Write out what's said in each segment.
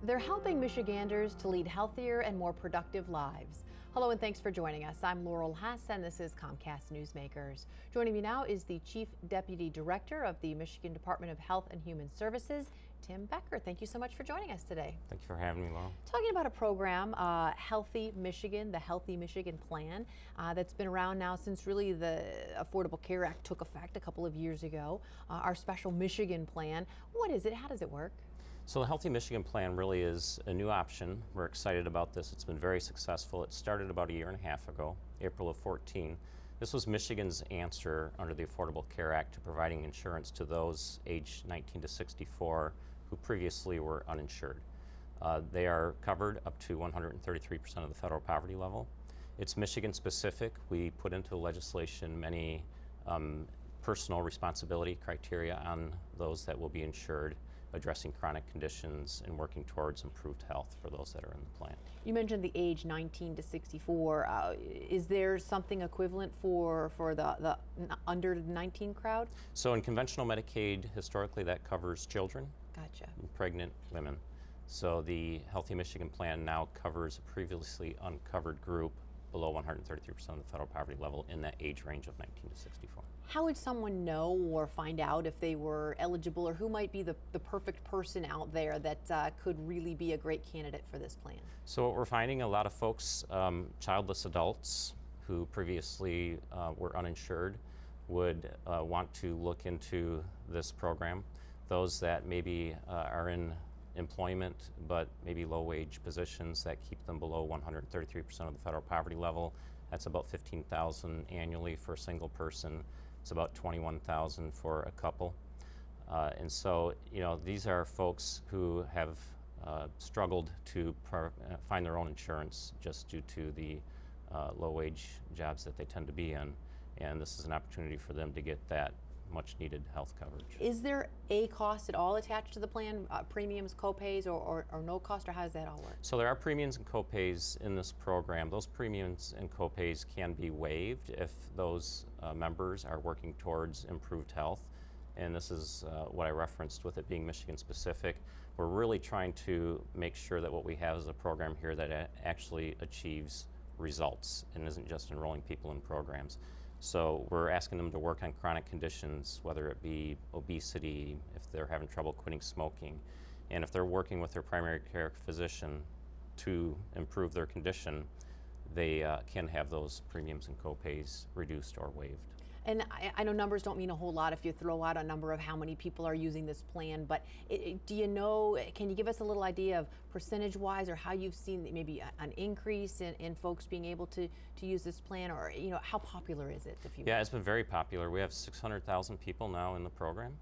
They're helping Michiganders to lead healthier and more productive lives. Hello and thanks for joining us. I'm Laurel Hess and this is Comcast Newsmakers. Joining me now is the Chief Deputy Director of the Michigan Department of Health and Human Services, Tim Becker. Thank you so much for joining us today. Thank you for having me, Laurel. Talking about a program, Healthy Michigan, the Healthy Michigan Plan, that's been around now since really the Affordable Care Act took effect a couple of years ago. Our special Michigan plan. What is it? How does it work? So the Healthy Michigan Plan really is a new option. We're excited about this. It's been very successful. It started about a year and a half ago, April of 14. This was Michigan's answer under the Affordable Care Act to providing insurance to those aged 19 to 64 who previously were uninsured. They are covered up to 133% of the federal poverty level. It's Michigan specific. We put into the legislation many personal responsibility criteria on those that will be insured, addressing chronic conditions and working towards improved health for those that are in the plan. You mentioned the age 19 to 64. Is there something equivalent for the under 19 crowd? So in conventional Medicaid, historically that covers children. Gotcha. And pregnant women. So the Healthy Michigan Plan now covers a previously uncovered group below 133% of the federal poverty level in that age range of 19 to 64. How would someone know or find out if they were eligible, or who might be the perfect person out there that could really be a great candidate for this plan? So what we're finding, a lot of folks, childless adults who previously were uninsured would want to look into this program. Those that maybe are in employment but maybe low wage positions that keep them below 133% of the federal poverty level. That's about $15,000 annually for a single person. It's about $21,000 for a couple. And so, these are folks who have struggled to find their own insurance just due to the low wage jobs that they tend to be in. And this is an opportunity for them to get that much needed health coverage. Is there a cost at all attached to the plan? Premiums, co-pays, or no cost, or how does that all work? So there are premiums and co-pays in this program. Those premiums and co-pays can be waived if those members are working towards improved health. And this is what I referenced with it being Michigan specific. We're really trying to make sure that what we have is a program here that actually achieves results and isn't just enrolling people in programs. So we're asking them to work on chronic conditions, whether it be obesity, if they're having trouble quitting smoking, and if they're working with their primary care physician to improve their condition, they can have those premiums and co-pays reduced or waived. And I know numbers don't mean a whole lot if you throw out a number of how many people are using this plan, but do you know, can you give us a little idea of percentage-wise, or how you've seen maybe an increase in folks being able to use this plan, or how popular is it? Yeah, it's been very popular. We have 600,000 people now in the program,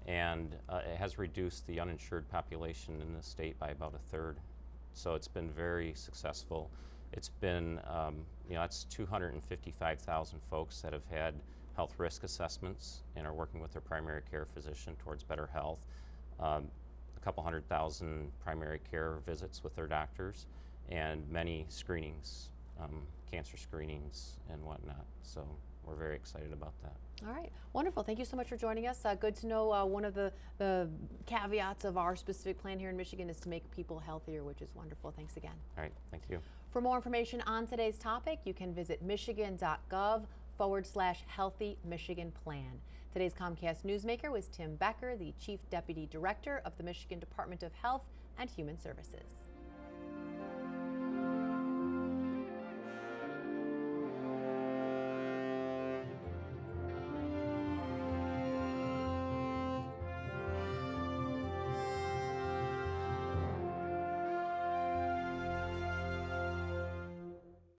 and it has reduced the uninsured population in the state by about a third. So it's been very successful. It's been, it's 255,000 folks that have had health risk assessments and are working with their primary care physician towards better health. A couple 100,000 primary care visits with their doctors, and many screenings, cancer screenings and whatnot. So we're very excited about that. All right, wonderful. Thank you so much for joining us. Good to know one of the caveats of our specific plan here in Michigan is to make people healthier, which is wonderful. Thanks again. All right, thank you. For more information on today's topic, you can visit michigan.gov/Healthy Michigan Plan. Today's Comcast Newsmaker was Tim Becker, the Chief Deputy Director of the Michigan Department of Health and Human Services.